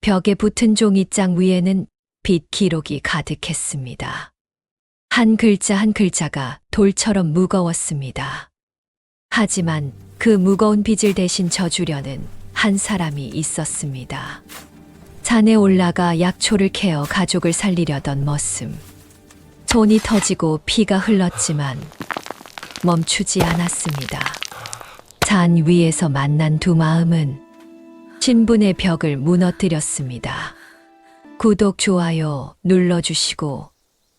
벽에 붙은 종이장 위에는 빚 기록이 가득했습니다. 한 글자 한 글자가 돌처럼 무거웠습니다. 하지만 그 무거운 빚을 대신 져주려는 한 사람이 있었습니다. 산에 올라가 약초를 캐어 가족을 살리려던 머슴. 손이 터지고 피가 흘렀지만 멈추지 않았습니다. 산 위에서 만난 두 마음은 신분의 벽을 무너뜨렸습니다. 구독, 좋아요 눌러주시고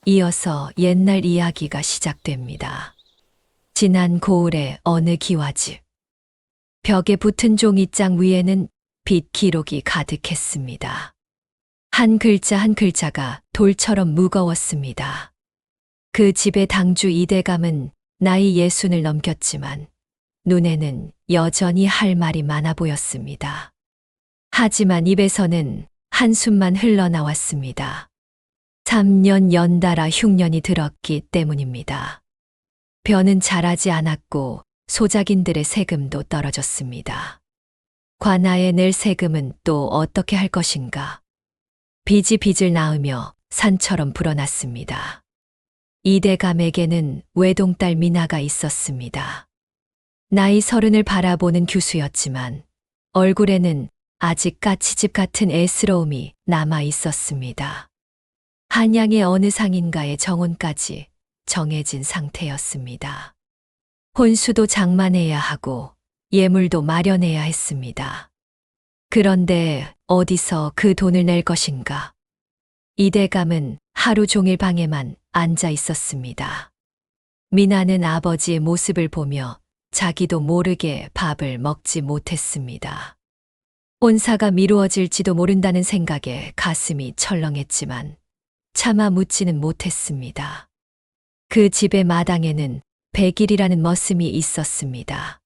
이어서 옛날 이야기가 시작됩니다. 지난 고을의 어느 기와집. 벽에 붙은 종이장 위에는 빚 기록이 가득했습니다. 한 글자 한 글자가 돌처럼 무거웠습니다. 그 집의 당주 이대감은 나이 60을 넘겼지만 눈에는 여전히 할 말이 많아 보였습니다. 하지만 입에서는 한숨만 흘러나왔습니다. 3년 연달아 흉년이 들었기 때문입니다. 벼는 자라지 않았고 소작인들의 세금도 떨어졌습니다. 관아에 낼 세금은 또 어떻게 할 것인가? 빚이 빚을 낳으며 산처럼 불어났습니다. 이대감에게는 외동딸 미나가 있었습니다. 나이 30을 바라보는 교수였지만 얼굴에는 아직 까치집 같은 애스러움이 남아 있었습니다. 한양의 어느 상인가의 정혼까지 정해진 상태였습니다. 혼수도 장만해야 하고 예물도 마련해야 했습니다. 그런데 어디서 그 돈을 낼 것인가? 이대감은 하루 종일 방에만 앉아 있었습니다. 미나는 아버지의 모습을 보며 자기도 모르게 밥을 먹지 못했습니다. 혼사가 미루어질지도 모른다는 생각에 가슴이 철렁했지만 차마 묻지는 못했습니다. 그 집의 마당에는 백일이라는 머슴이 있었습니다.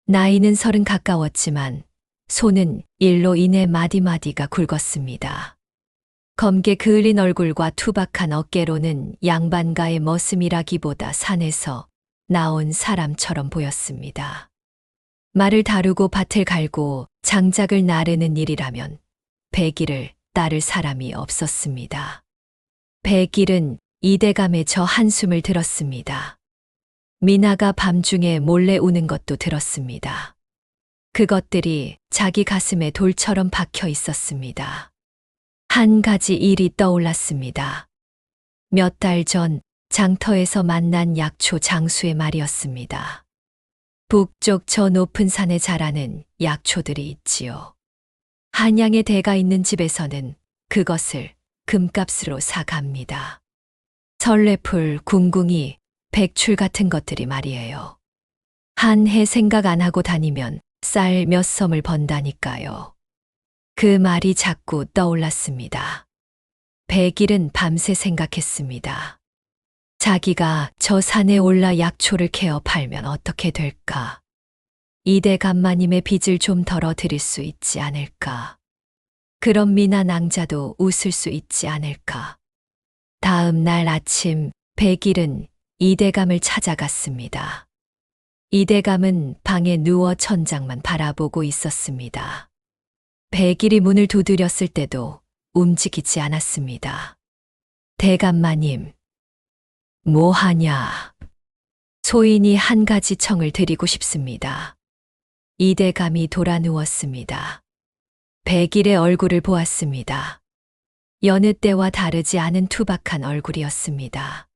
나이는 30 가까웠지만 손은 일로 인해 마디마디가 굵었습니다. 검게 그을린 얼굴과 투박한 어깨로는 양반가의 머슴이라기보다 산에서 나온 사람처럼 보였습니다. 말을 다루고 밭을 갈고 장작을 나르는 일이라면 백일을 따를 사람이 없었습니다. 백일은 이대감의 저 한숨을 들었습니다. 미나가 밤중에 몰래 우는 것도 들었습니다. 그것들이 자기 가슴에 돌처럼 박혀 있었습니다. 한 가지 일이 떠올랐습니다. 몇 달 전 장터에서 만난 약초 장수의 말이었습니다. 북쪽 저 높은 산에 자라는 약초들이 있지요. 한양의 대가 있는 집에서는 그것을 금값으로 사갑니다. 설레풀, 궁궁이, 백출 같은 것들이 말이에요. 한 해 생각 안 하고 다니면 쌀 몇 섬을 번다니까요. 그 말이 자꾸 떠올랐습니다. 백일은 밤새 생각했습니다. 자기가 저 산에 올라 약초를 캐어 팔면 어떻게 될까? 이대감마님의 빚을 좀 덜어 드릴 수 있지 않을까? 그럼 미나 낭자도 웃을 수 있지 않을까? 다음 날 아침 백일은 이대감을 찾아갔습니다. 이대감은 방에 누워 천장만 바라보고 있었습니다. 백일이 문을 두드렸을 때도 움직이지 않았습니다. 대감마님, 뭐 하냐? 소인이 한 가지 청을 드리고 싶습니다. 이대감이 돌아 누웠습니다. 백일의 얼굴을 보았습니다. 여느 때와 다르지 않은 투박한 얼굴이었습니다.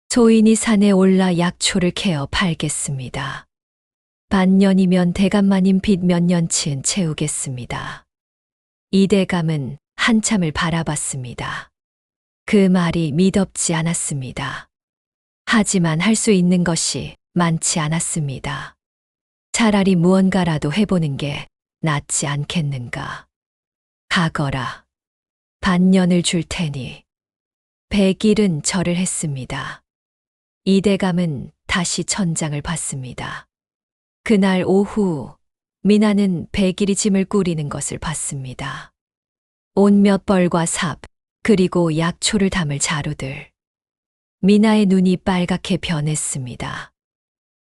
소인이 산에 올라 약초를 캐어 팔겠습니다. 반년이면 대감마님 빚 몇 년치는 채우겠습니다. 이대감은 한참을 바라봤습니다. 그 말이 미덥지 않았습니다. 하지만 할 수 있는 것이 많지 않았습니다. 차라리 무언가라도 해보는 게 낫지 않겠는가. 가거라. 반년을 줄 테니. 백일은 절을 했습니다. 이대감은 다시 천장을 봤습니다. 그날 오후 미나는 백일이 짐을 꾸리는 것을 봤습니다. 옷 몇 벌과 삽, 그리고 약초를 담을 자루들. 미나의 눈이 빨갛게 변했습니다.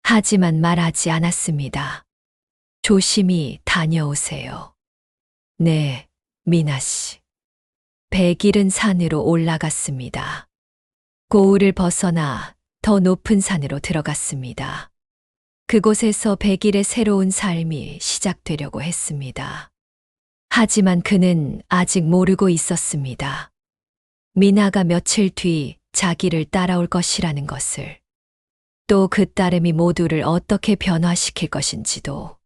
하지만 말하지 않았습니다. 조심히 다녀오세요. 네, 미나 씨. 백일은 산으로 올라갔습니다. 고을을 벗어나 더 높은 산으로 들어갔습니다. 그곳에서 백일의 새로운 삶이 시작되려고 했습니다. 하지만 그는 아직 모르고 있었습니다. 미나가 며칠 뒤 자기를 따라올 것이라는 것을. 또 그 따름이 모두를 어떻게 변화시킬 것인지도.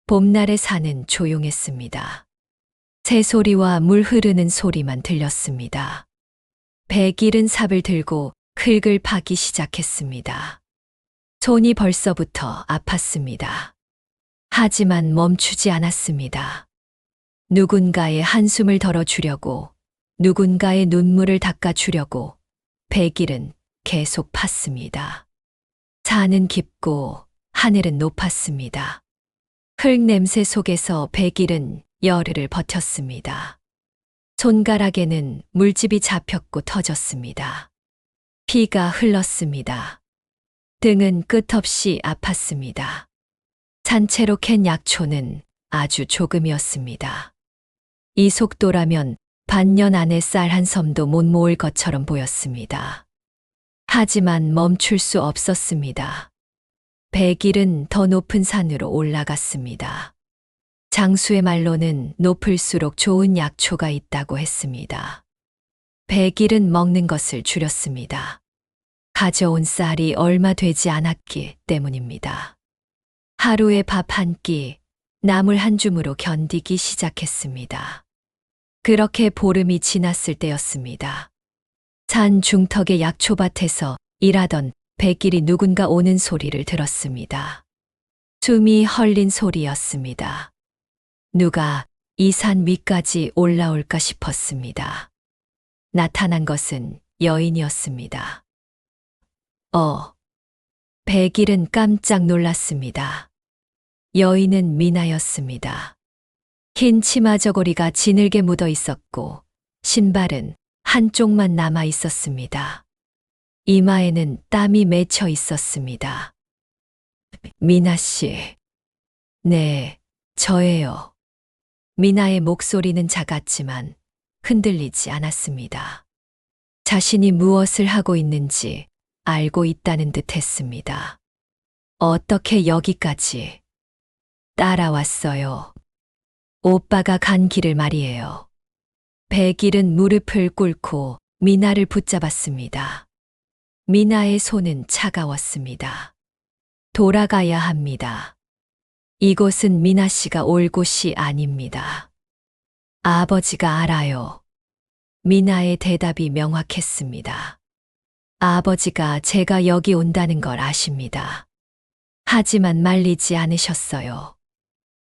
봄날의 산은 조용했습니다. 새소리와 물 흐르는 소리만 들렸습니다. 백일은 삽을 들고 흙을 파기 시작했습니다. 손이 벌써부터 아팠습니다. 하지만 멈추지 않았습니다. 누군가의 한숨을 덜어주려고, 누군가의 눈물을 닦아주려고 백일은 계속 팠습니다. 산은 깊고 하늘은 높았습니다. 흙 냄새 속에서 백일은 열흘을 버텼습니다. 손가락에는 물집이 잡혔고 터졌습니다. 피가 흘렀습니다. 등은 끝없이 아팠습니다. 산채로 캔 약초는 아주 조금이었습니다. 이 속도라면 반년 안에 쌀 한 섬도 못 모을 것처럼 보였습니다. 하지만 멈출 수 없었습니다. 백일은 더 높은 산으로 올라갔습니다. 장수의 말로는 높을수록 좋은 약초가 있다고 했습니다. 백일은 먹는 것을 줄였습니다. 가져온 쌀이 얼마 되지 않았기 때문입니다. 하루에 밥 한 끼, 나물 한 줌으로 견디기 시작했습니다. 그렇게 보름이 지났을 때였습니다. 산 중턱의 약초밭에서 일하던 백일이 누군가 오는 소리를 들었습니다. 숨이 헐린 소리였습니다. 누가 이 산 위까지 올라올까 싶었습니다. 나타난 것은 여인이었습니다. 백일은 깜짝 놀랐습니다. 여인은 미나였습니다. 흰 치마 저고리가 진흙에 묻어 있었고 신발은 한쪽만 남아 있었습니다. 이마에는 땀이 맺혀 있었습니다. 미나 씨. 네, 저예요. 미나의 목소리는 작았지만 흔들리지 않았습니다. 자신이 무엇을 하고 있는지 알고 있다는 듯 했습니다. 어떻게 여기까지 따라왔어요? 오빠가 간 길을 말이에요. 백일은 무릎을 꿇고 미나를 붙잡았습니다. 미나의 손은 차가웠습니다. 돌아가야 합니다. 이곳은 미나 씨가 올 곳이 아닙니다. 아버지가 알아요. 미나의 대답이 명확했습니다. 아버지가 제가 여기 온다는 걸 아십니다. 하지만 말리지 않으셨어요.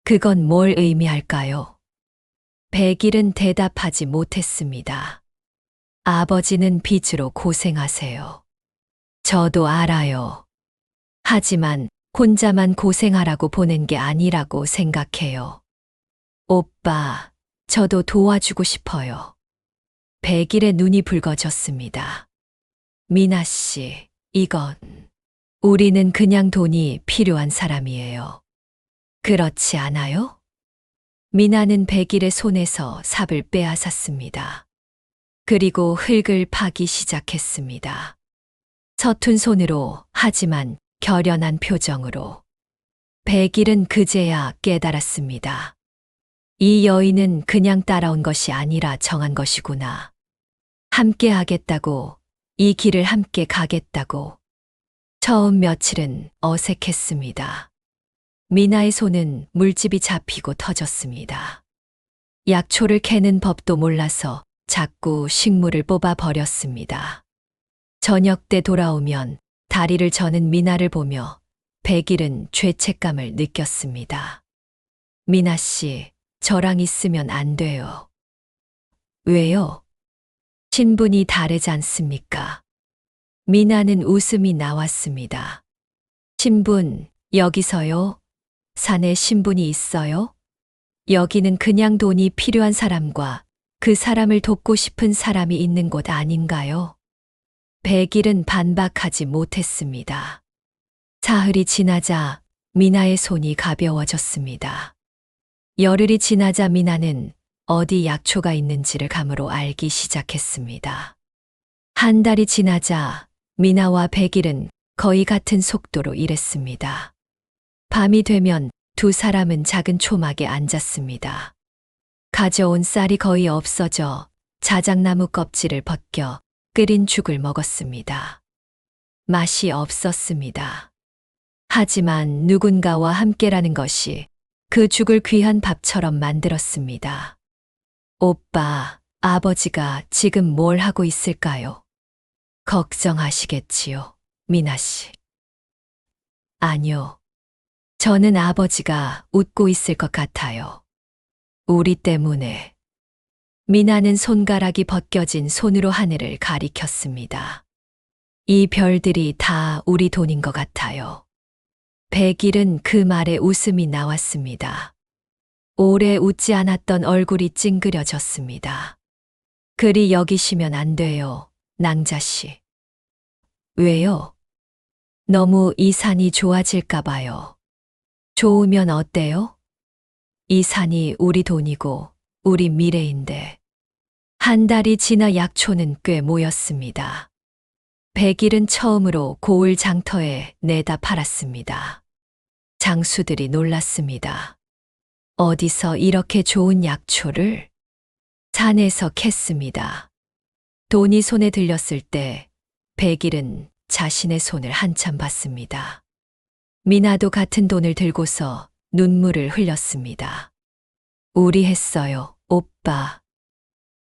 그건 뭘 의미할까요? 백일은 대답하지 못했습니다. 아버지는 빚으로 고생하세요. 저도 알아요. 하지만 혼자만 고생하라고 보낸 게 아니라고 생각해요. 오빠, 저도 도와주고 싶어요. 백일의 눈이 붉어졌습니다. 미나 씨, 이건 우리는 그냥 돈이 필요한 사람이에요. 그렇지 않아요? 미나는 백일의 손에서 삽을 빼앗았습니다. 그리고 흙을 파기 시작했습니다. 서툰 손으로 하지만 결연한 표정으로. 백일은 그제야 깨달았습니다. 이 여인은 그냥 따라온 것이 아니라 정한 것이구나. 함께 하겠다고, 이 길을 함께 가겠다고. 처음 며칠은 어색했습니다. 미나의 손은 물집이 잡히고 터졌습니다. 약초를 캐는 법도 몰라서 자꾸 식물을 뽑아 버렸습니다. 저녁 때 돌아오면 다리를 저는 미나를 보며 백일은 죄책감을 느꼈습니다. 미나 씨, 저랑 있으면 안 돼요. 왜요? 신분이 다르지 않습니까? 미나는 웃음이 나왔습니다. 신분, 여기서요? 산에 신분이 있어요? 여기는 그냥 돈이 필요한 사람과 그 사람을 돕고 싶은 사람이 있는 곳 아닌가요? 백일은 반박하지 못했습니다. 사흘이 지나자 미나의 손이 가벼워졌습니다. 열흘이 지나자 미나는 어디 약초가 있는지를 감으로 알기 시작했습니다. 한 달이 지나자 미나와 백일은 거의 같은 속도로 일했습니다. 밤이 되면 두 사람은 작은 초막에 앉았습니다. 가져온 쌀이 거의 없어져 자작나무 껍질을 벗겨 끓인 죽을 먹었습니다. 맛이 없었습니다. 하지만 누군가와 함께라는 것이 그 죽을 귀한 밥처럼 만들었습니다. 오빠, 아버지가 지금 뭘 하고 있을까요? 걱정하시겠지요, 미나 씨. 아니요. 저는 아버지가 웃고 있을 것 같아요. 우리 때문에. 미나는 손가락이 벗겨진 손으로 하늘을 가리켰습니다. 이 별들이 다 우리 돈인 것 같아요. 백일은 그 말에 웃음이 나왔습니다. 오래 웃지 않았던 얼굴이 찡그려졌습니다. 그리 여기시면 안 돼요, 낭자씨. 왜요? 너무 이 산이 좋아질까 봐요. 좋으면 어때요? 이 산이 우리 돈이고 우리 미래인데. 한 달이 지나 약초는 꽤 모였습니다. 백일은 처음으로 고을 장터에 내다 팔았습니다. 장수들이 놀랐습니다. 어디서 이렇게 좋은 약초를? 산에서 캤습니다. 돈이 손에 들렸을 때 백일은 자신의 손을 한참 봤습니다. 미나도 같은 돈을 들고서 눈물을 흘렸습니다. 우리 했어요, 오빠.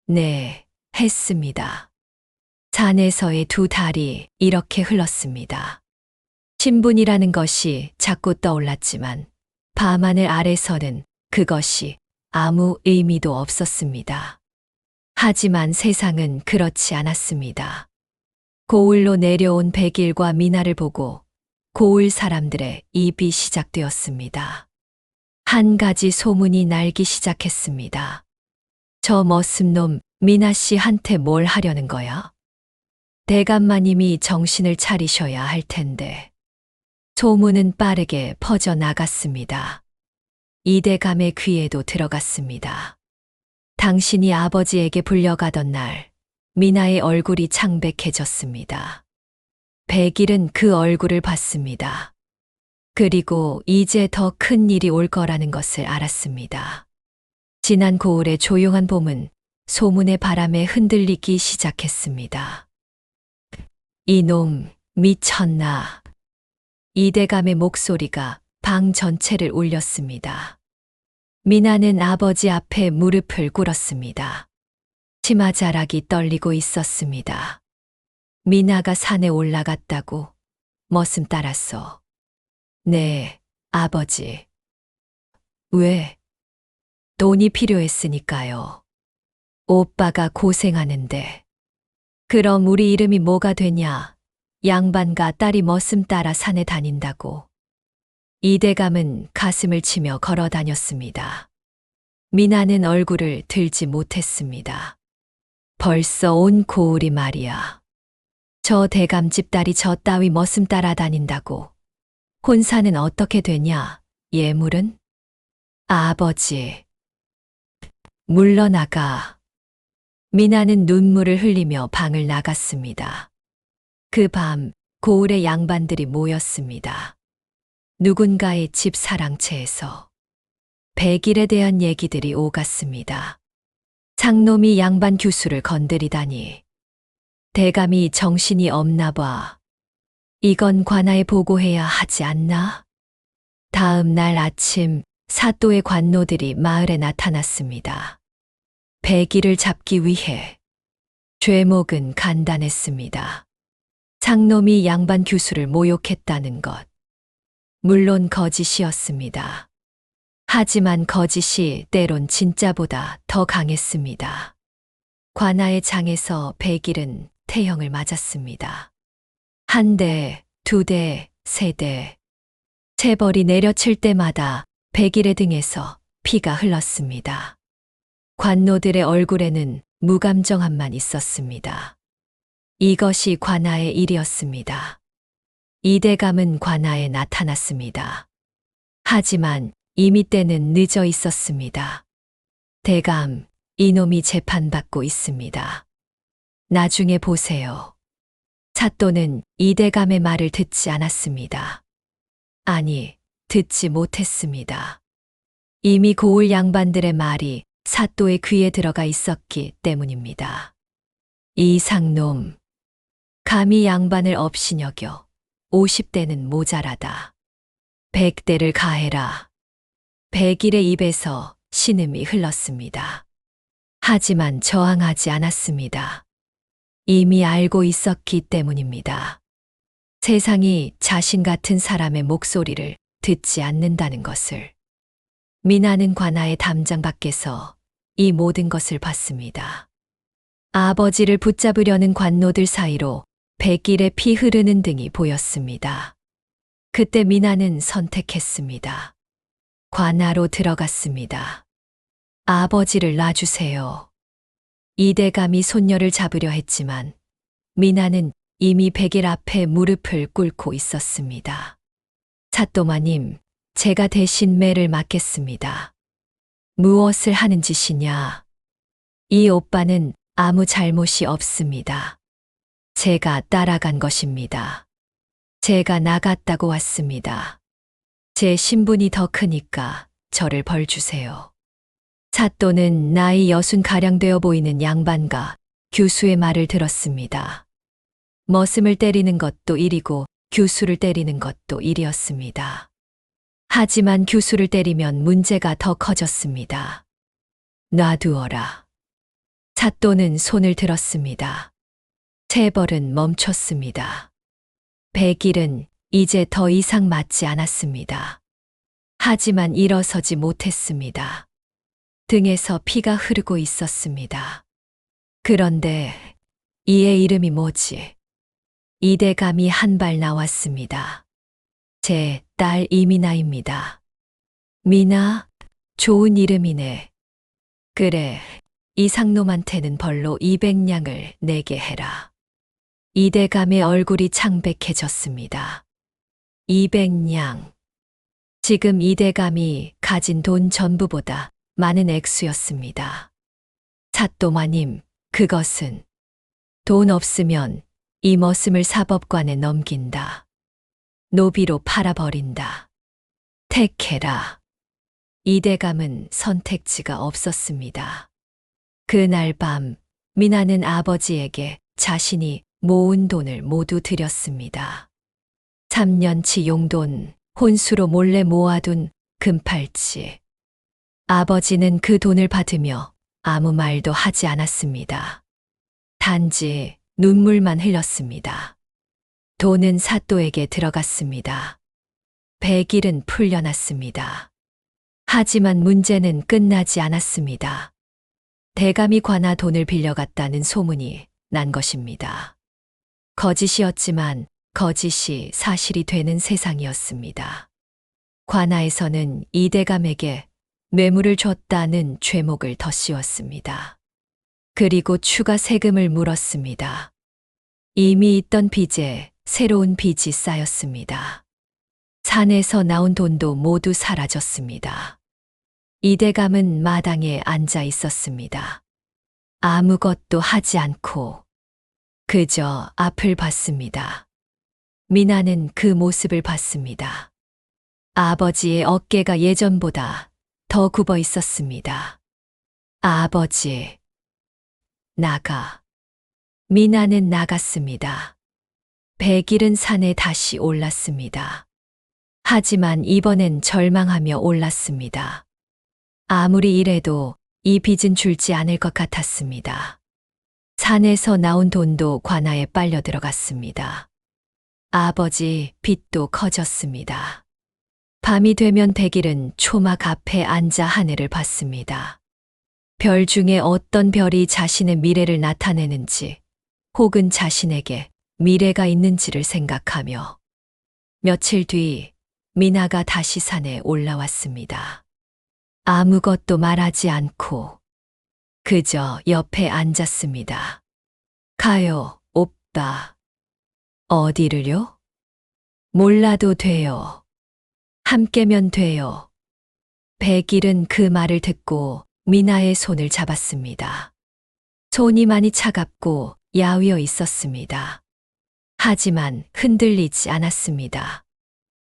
네, 했습니다. 산에서의 두 달이 이렇게 흘렀습니다. 신분이라는 것이 자꾸 떠올랐지만 밤하늘 아래서는 그것이 아무 의미도 없었습니다. 하지만 세상은 그렇지 않았습니다. 고을로 내려온 백일과 미나를 보고 고을 사람들의 입이 시작되었습니다. 한 가지 소문이 날기 시작했습니다. 저 머슴 놈 미나 씨한테 뭘 하려는 거야? 대감마님이 정신을 차리셔야 할 텐데. 소문은 빠르게 퍼져나갔습니다. 이대감의 귀에도 들어갔습니다. 당신이 아버지에게 불려가던 날, 미나의 얼굴이 창백해졌습니다. 백일은 그 얼굴을 봤습니다. 그리고 이제 더 큰 일이 올 거라는 것을 알았습니다. 지난 고을의 조용한 봄은 소문의 바람에 흔들리기 시작했습니다. 이놈, 미쳤나. 이대감의 목소리가 방 전체를 울렸습니다. 미나는 아버지 앞에 무릎을 꿇었습니다. 치마자락이 떨리고 있었습니다. 미나가 산에 올라갔다고 머슴 따랐어. 네, 아버지. 왜? 돈이 필요했으니까요. 오빠가 고생하는데. 그럼 우리 이름이 뭐가 되냐? 양반과 딸이 머슴 따라 산에 다닌다고. 이대감은 가슴을 치며 걸어 다녔습니다. 미나는 얼굴을 들지 못했습니다. 벌써 온 고을이 말이야. 저 대감집 딸이 저 따위 머슴 따라 다닌다고. 혼사는 어떻게 되냐? 예물은? 아버지. 물러나가. 미나는 눈물을 흘리며 방을 나갔습니다. 그 밤 고을의 양반들이 모였습니다. 누군가의 집 사랑채에서 백일에 대한 얘기들이 오갔습니다. 상놈이 양반 규수를 건드리다니. 대감이 정신이 없나 봐. 이건 관아에 보고해야 하지 않나? 다음 날 아침 사또의 관노들이 마을에 나타났습니다. 백일을 잡기 위해. 죄목은 간단했습니다. 상놈이 양반 규수를 모욕했다는 것. 물론 거짓이었습니다. 하지만 거짓이 때론 진짜보다 더 강했습니다. 관아의 장에서 백일은 태형을 맞았습니다. 한 대, 두 대, 세 대. 체벌이 내려칠 때마다 백일의 등에서 피가 흘렀습니다. 관노들의 얼굴에는 무감정함만 있었습니다. 이것이 관아의 일이었습니다. 이대감은 관아에 나타났습니다. 하지만 이미 때는 늦어 있었습니다. 대감, 이놈이 재판받고 있습니다. 나중에 보세요. 사또는 이대감의 말을 듣지 않았습니다. 아니, 듣지 못했습니다. 이미 고을 양반들의 말이 사또의 귀에 들어가 있었기 때문입니다. 이 상놈, 감히 양반을 업신여겨 50대는 모자라다. 100대를 가해라. 백일의 입에서 신음이 흘렀습니다. 하지만 저항하지 않았습니다. 이미 알고 있었기 때문입니다. 세상이 자신 같은 사람의 목소리를 듣지 않는다는 것을. 미나는 관아의 담장 밖에서 이 모든 것을 봤습니다. 아버지를 붙잡으려는 관노들 사이로 백일의 피 흐르는 등이 보였습니다. 그때 미나는 선택했습니다. 관아로 들어갔습니다. 아버지를 놔주세요. 이대감이 손녀를 잡으려 했지만 미나는 이미 백일 앞에 무릎을 꿇고 있었습니다. 사또마님, 제가 대신 매를 맞겠습니다. 무엇을 하는 짓이냐? 이 오빠는 아무 잘못이 없습니다. 제가 따라간 것입니다. 제가 나갔다고 왔습니다. 제 신분이 더 크니까 저를 벌주세요. 사또는 나이 60가량 되어 보이는 양반과 교수의 말을 들었습니다. 머슴을 때리는 것도 일이고 교수를 때리는 것도 일이었습니다. 하지만 교수를 때리면 문제가 더 커졌습니다. 놔두어라. 사또는 손을 들었습니다. 체벌은 멈췄습니다. 백일은 이제 더 이상 맞지 않았습니다. 하지만 일어서지 못했습니다. 등에서 피가 흐르고 있었습니다. 그런데 이의 이름이 뭐지? 이대감이 한 발 나왔습니다. 제 딸 이미나입니다. 미나? 좋은 이름이네. 그래, 이 상놈한테는 벌로 200냥을 내게 해라. 이대감의 얼굴이 창백해졌습니다. 200냥. 지금 이대감이 가진 돈 전부보다 많은 액수였습니다. 사또마님, 그것은 돈 없으면 이 머슴을 사법관에 넘긴다. 노비로 팔아버린다. 택해라. 이대감은 선택지가 없었습니다. 그날 밤 미나는 아버지에게 자신이 모은 돈을 모두 드렸습니다. 3년치 용돈, 혼수로 몰래 모아둔 금팔찌. 아버지는 그 돈을 받으며 아무 말도 하지 않았습니다. 단지 눈물만 흘렸습니다. 돈은 사또에게 들어갔습니다. 백일은 풀려났습니다. 하지만 문제는 끝나지 않았습니다. 대감이 관아 돈을 빌려갔다는 소문이 난 것입니다. 거짓이었지만 거짓이 사실이 되는 세상이었습니다. 관아에서는 이대감에게 뇌물을 줬다는 죄목을 덧씌웠습니다. 그리고 추가 세금을 물었습니다. 이미 있던 빚에 새로운 빚이 쌓였습니다. 산에서 나온 돈도 모두 사라졌습니다. 이대감은 마당에 앉아 있었습니다. 아무것도 하지 않고 그저 앞을 봤습니다. 미나는 그 모습을 봤습니다. 아버지의 어깨가 예전보다 더 굽어 있었습니다. 아버지, 나가. 미나는 나갔습니다. 백일은 산에 다시 올랐습니다. 하지만 이번엔 절망하며 올랐습니다. 아무리 이래도 이 빚은 줄지 않을 것 같았습니다. 산에서 나온 돈도 관아에 빨려 들어갔습니다. 아버지 빚도 커졌습니다. 밤이 되면 백일은 초막 앞에 앉아 하늘을 봤습니다. 별 중에 어떤 별이 자신의 미래를 나타내는지 혹은 자신에게 미래가 있는지를 생각하며 며칠 뒤 미나가 다시 산에 올라왔습니다. 아무것도 말하지 않고 그저 옆에 앉았습니다. 가요, 오빠. 어디를요? 몰라도 돼요. 함께면 돼요. 백일은 그 말을 듣고 미나의 손을 잡았습니다. 손이 많이 차갑고 야위어 있었습니다. 하지만 흔들리지 않았습니다.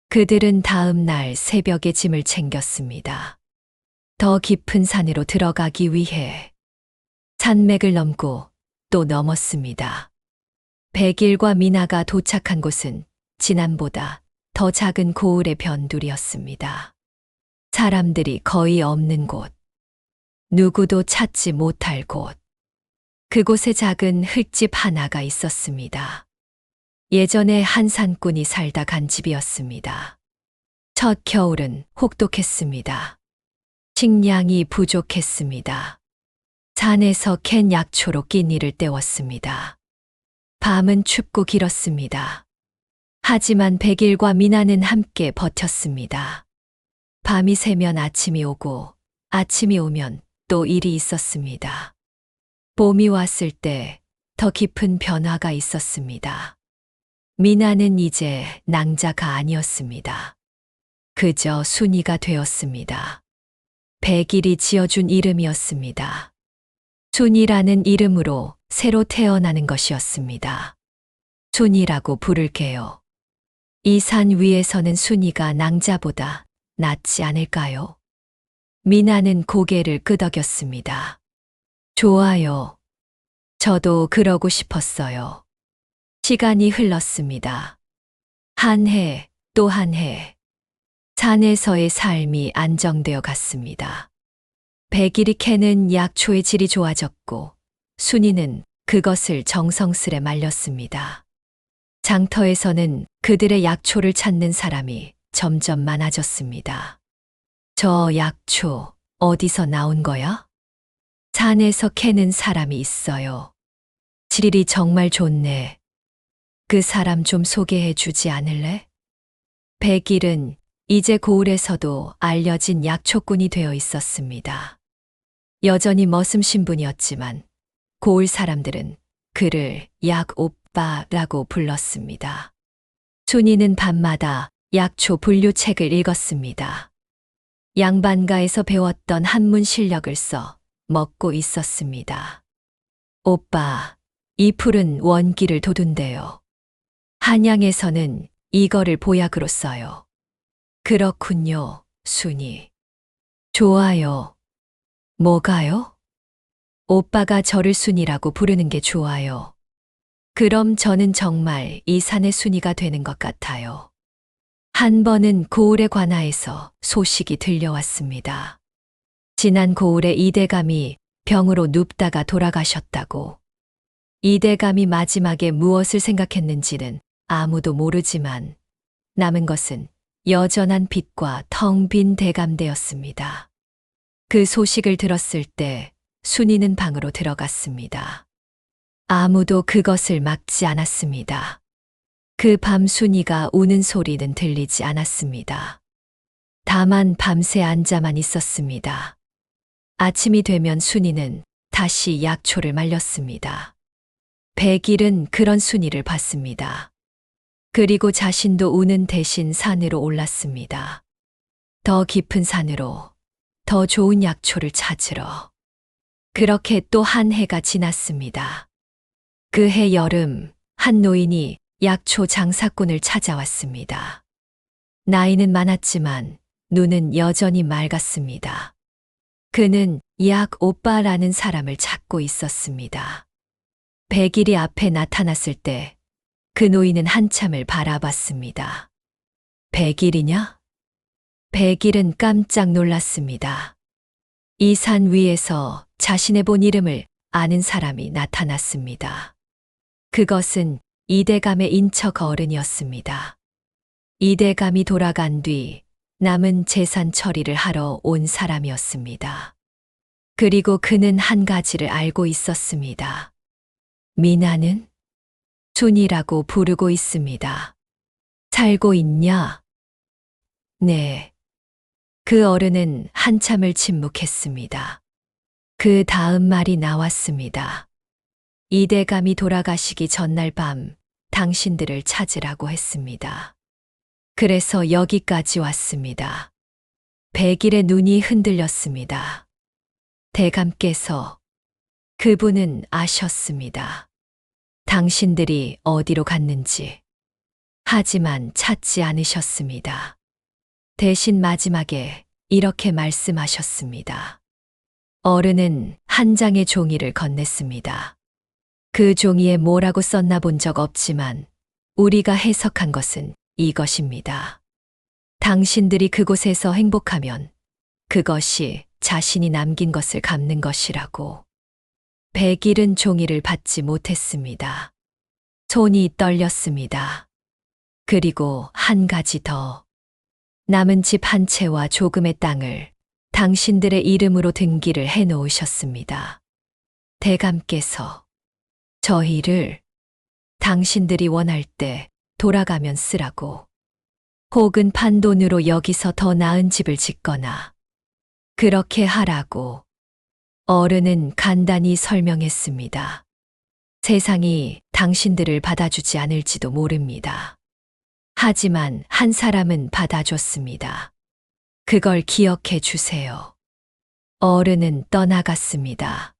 그들은 다음 날 새벽에 짐을 챙겼습니다. 더 깊은 산으로 들어가기 위해 산맥을 넘고 또 넘었습니다. 백일과 미나가 도착한 곳은 지난보다 더 작은 고을의 변두리였습니다. 사람들이 거의 없는 곳, 누구도 찾지 못할 곳. 그곳에 작은 흙집 하나가 있었습니다. 예전에 한 산꾼이 살다 간 집이었습니다. 첫 겨울은 혹독했습니다. 식량이 부족했습니다. 산에서 캔 약초로 끼니를 때웠습니다. 밤은 춥고 길었습니다. 하지만 백일과 미나는 함께 버텼습니다. 밤이 새면 아침이 오고 아침이 오면 또 일이 있었습니다. 봄이 왔을 때 더 깊은 변화가 있었습니다. 미나는 이제 낭자가 아니었습니다. 그저 순이가 되었습니다. 백일이 지어준 이름이었습니다. 순이라는 이름으로 새로 태어나는 것이었습니다. 순이라고 부를게요. 이 산 위에서는 순이가 낭자보다 낫지 않을까요? 미나는 고개를 끄덕였습니다. 좋아요. 저도 그러고 싶었어요. 시간이 흘렀습니다. 한 해, 또 한 해. 산에서의 삶이 안정되어 갔습니다. 백일이 캐는 약초의 질이 좋아졌고 순이는 그것을 정성스레 말렸습니다. 장터에서는 그들의 약초를 찾는 사람이 점점 많아졌습니다. 저 약초 어디서 나온 거야? 산에서 캐는 사람이 있어요. 질이 정말 좋네. 그 사람 좀 소개해 주지 않을래? 백일은 이제 고을에서도 알려진 약초꾼이 되어 있었습니다. 여전히 머슴신 분이었지만 고을 사람들은 그를 약오빠라고 불렀습니다. 순이는 밤마다 약초 분류책을 읽었습니다. 양반가에서 배웠던 한문 실력을 써 먹고 있었습니다. 오빠, 이 풀은 원기를 돋운대요. 한양에서는 이거를 보약으로 써요. 그렇군요, 순이. 좋아요. 뭐가요? 오빠가 저를 순이라고 부르는 게 좋아요. 그럼 저는 정말 이 산의 순이가 되는 것 같아요. 한 번은 고을의 관아에서 소식이 들려왔습니다. 지난 고을에 이대감이 병으로 눕다가 돌아가셨다고. 이대감이 마지막에 무엇을 생각했는지는 아무도 모르지만 남은 것은 여전한 빛과 텅 빈 대감대였습니다. 그 소식을 들었을 때 순이는 방으로 들어갔습니다. 아무도 그것을 막지 않았습니다. 그 밤 순이가 우는 소리는 들리지 않았습니다. 다만 밤새 앉아만 있었습니다. 아침이 되면 순이는 다시 약초를 말렸습니다. 백일은 그런 순이를 봤습니다. 그리고 자신도 우는 대신 산으로 올랐습니다. 더 깊은 산으로, 더 좋은 약초를 찾으러. 그렇게 또 한 해가 지났습니다. 그 해 여름, 한 노인이 약초 장사꾼을 찾아왔습니다. 나이는 많았지만 눈은 여전히 맑았습니다. 그는 약 오빠라는 사람을 찾고 있었습니다. 백일이 앞에 나타났을 때 그 노인은 한참을 바라봤습니다. 백일이냐? 백일은 깜짝 놀랐습니다. 이 산 위에서 자신의 본 이름을 아는 사람이 나타났습니다. 그것은 이대감의 인척 어른이었습니다. 이대감이 돌아간 뒤 남은 재산 처리를 하러 온 사람이었습니다. 그리고 그는 한 가지를 알고 있었습니다. 미나는 순이라고 부르고 있습니다. 살고 있냐? 네. 그 어른은 한참을 침묵했습니다. 그 다음 말이 나왔습니다. 이대감이 돌아가시기 전날 밤 당신들을 찾으라고 했습니다. 그래서 여기까지 왔습니다. 백일의 눈이 흔들렸습니다. 대감께서 그분은 아셨습니다. 당신들이 어디로 갔는지. 하지만 찾지 않으셨습니다. 대신 마지막에 이렇게 말씀하셨습니다. 어른은 한 장의 종이를 건넸습니다. 그 종이에 뭐라고 썼나 본 적 없지만 우리가 해석한 것은 이것입니다. 당신들이 그곳에서 행복하면 그것이 자신이 남긴 것을 갚는 것이라고. 백일은 종이를 받지 못했습니다. 손이 떨렸습니다. 그리고 한 가지 더. 남은 집 한 채와 조금의 땅을 당신들의 이름으로 등기를 해 놓으셨습니다. 대감께서 저희를 당신들이 원할 때 돌아가면 쓰라고, 혹은 판돈으로 여기서 더 나은 집을 짓거나 그렇게 하라고 어른은 간단히 설명했습니다. 세상이 당신들을 받아주지 않을지도 모릅니다. 하지만 한 사람은 받아줬습니다. 그걸 기억해 주세요. 어른은 떠나갔습니다.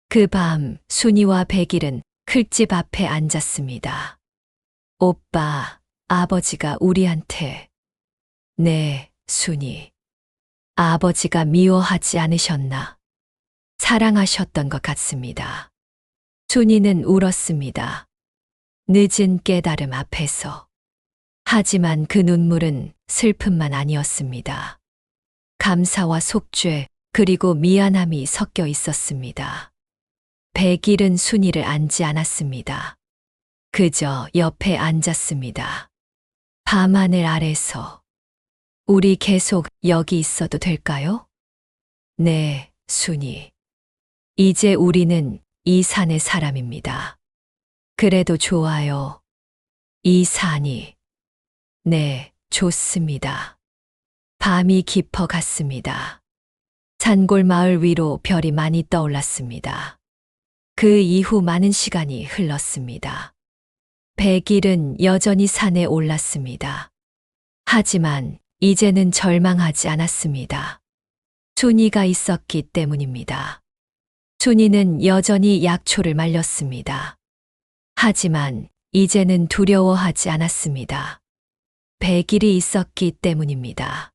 그 밤 순이와 백일은 클집 앞에 앉았습니다. 오빠, 아버지가 우리한테. 네, 순이. 아버지가 미워하지 않으셨나? 사랑하셨던 것 같습니다. 순이는 울었습니다. 늦은 깨달음 앞에서. 하지만 그 눈물은 슬픔만 아니었습니다. 감사와 속죄, 그리고 미안함이 섞여 있었습니다. 백일은 순이를 안지 않았습니다. 그저 옆에 앉았습니다. 밤하늘 아래서. 우리 계속 여기 있어도 될까요? 네, 순이. 이제 우리는 이 산의 사람입니다. 그래도 좋아요. 이 산이. 네, 좋습니다. 밤이 깊어갔습니다. 산골 마을 위로 별이 많이 떠올랐습니다. 그 이후 많은 시간이 흘렀습니다. 백일은 여전히 산에 올랐습니다. 하지만 이제는 절망하지 않았습니다. 순이가 있었기 때문입니다. 순이는 여전히 약초를 말렸습니다. 하지만 이제는 두려워하지 않았습니다. 백일이 있었기 때문입니다.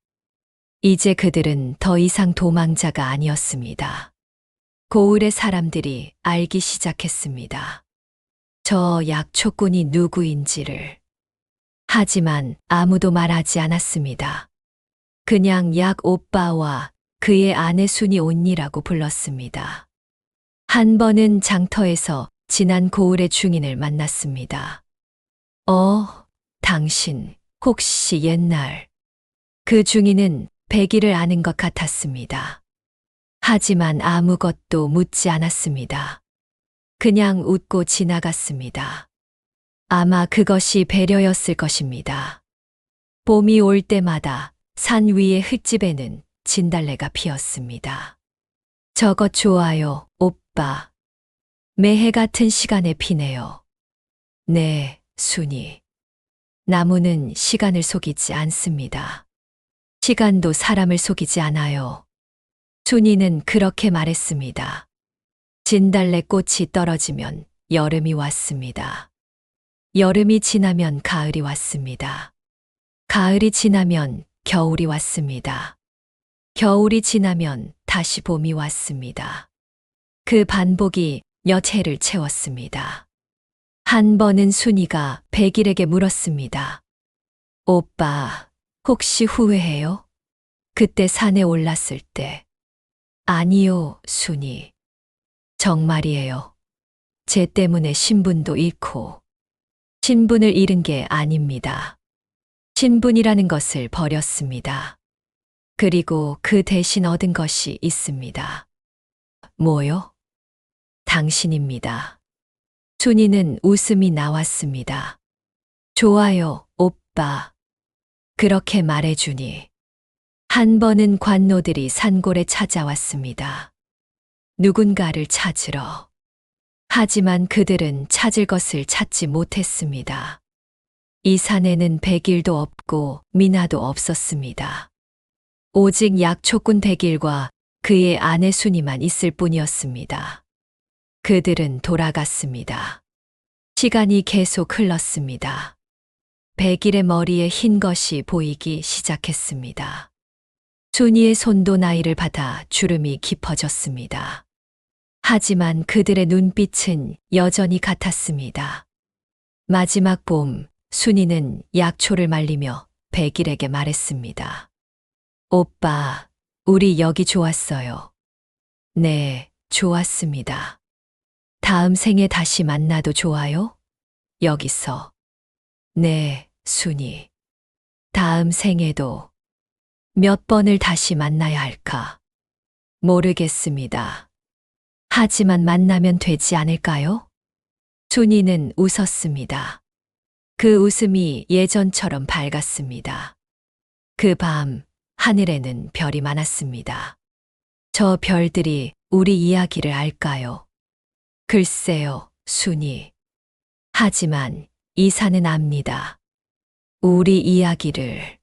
이제 그들은 더 이상 도망자가 아니었습니다. 고을의 사람들이 알기 시작했습니다. 저 약초꾼이 누구인지를. 하지만 아무도 말하지 않았습니다. 그냥 약 오빠와 그의 아내 순이 온니라고 불렀습니다. 한 번은 장터에서 지난 고을의 중인을 만났습니다. 당신 혹시 옛날. 그 중인은 백일을 아는 것 같았습니다. 하지만 아무것도 묻지 않았습니다. 그냥 웃고 지나갔습니다. 아마 그것이 배려였을 것입니다. 봄이 올 때마다 산 위의 흙집에는 진달래가 피었습니다. 저것 좋아요, 오빠. 매해 같은 시간에 피네요. 네, 순이. 나무는 시간을 속이지 않습니다. 시간도 사람을 속이지 않아요. 순이는 그렇게 말했습니다. 진달래 꽃이 떨어지면 여름이 왔습니다. 여름이 지나면 가을이 왔습니다. 가을이 지나면 겨울이 왔습니다. 겨울이 지나면 다시 봄이 왔습니다. 그 반복이 몇 해를 채웠습니다. 한 번은 순이가 백일에게 물었습니다. 오빠, 혹시 후회해요? 그때 산에 올랐을 때. 아니요, 순이. 정말이에요. 쟤 때문에 신분도 잃고. 신분을 잃은 게 아닙니다. 신분이라는 것을 버렸습니다. 그리고 그 대신 얻은 것이 있습니다. 뭐요? 당신입니다. 순이는 웃음이 나왔습니다. 좋아요, 오빠. 그렇게 말해주니. 한 번은 관노들이 산골에 찾아왔습니다. 누군가를 찾으러. 하지만 그들은 찾을 것을 찾지 못했습니다. 이 산에는 백일도 없고 미나도 없었습니다. 오직 약초꾼 백일과 그의 아내 순이만 있을 뿐이었습니다. 그들은 돌아갔습니다. 시간이 계속 흘렀습니다. 백일의 머리에 흰 것이 보이기 시작했습니다. 순이의 손도 나이를 받아 주름이 깊어졌습니다. 하지만 그들의 눈빛은 여전히 같았습니다. 마지막 봄, 순이는 약초를 말리며 백일에게 말했습니다. 오빠, 우리 여기 좋았어요. 네, 좋았습니다. 다음 생에 다시 만나도 좋아요? 여기서. 네, 순이. 다음 생에도 몇 번을 다시 만나야 할까? 모르겠습니다. 하지만 만나면 되지 않을까요? 순이는 웃었습니다. 그 웃음이 예전처럼 밝았습니다. 그 밤, 하늘에는 별이 많았습니다. 저 별들이 우리 이야기를 알까요? 글쎄요, 순이. 하지만 이사는 압니다. 우리 이야기를.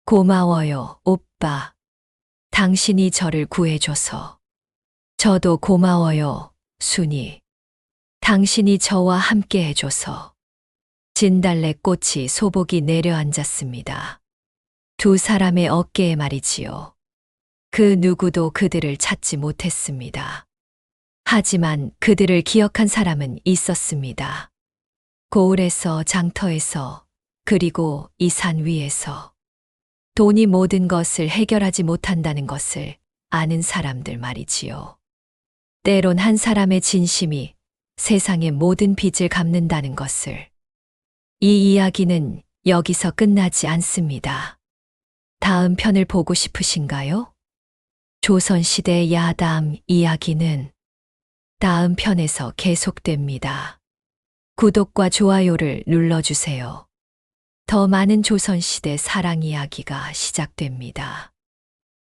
고마워요, 오빠. 당신이 저를 구해줘서. 저도 고마워요, 순이. 당신이 저와 함께 해줘서. 진달래 꽃이 소복이 내려앉았습니다. 두 사람의 어깨에 말이지요. 그 누구도 그들을 찾지 못했습니다. 하지만 그들을 기억한 사람은 있었습니다. 고을에서, 장터에서, 그리고 이 산 위에서. 돈이 모든 것을 해결하지 못한다는 것을 아는 사람들 말이지요. 때론 한 사람의 진심이 세상의 모든 빚을 갚는다는 것을. 이 이야기는 여기서 끝나지 않습니다. 다음 편을 보고 싶으신가요? 조선시대 야담 이야기는 다음 편에서 계속됩니다. 구독과 좋아요를 눌러주세요. 더 많은 조선시대 사랑 이야기가 시작됩니다.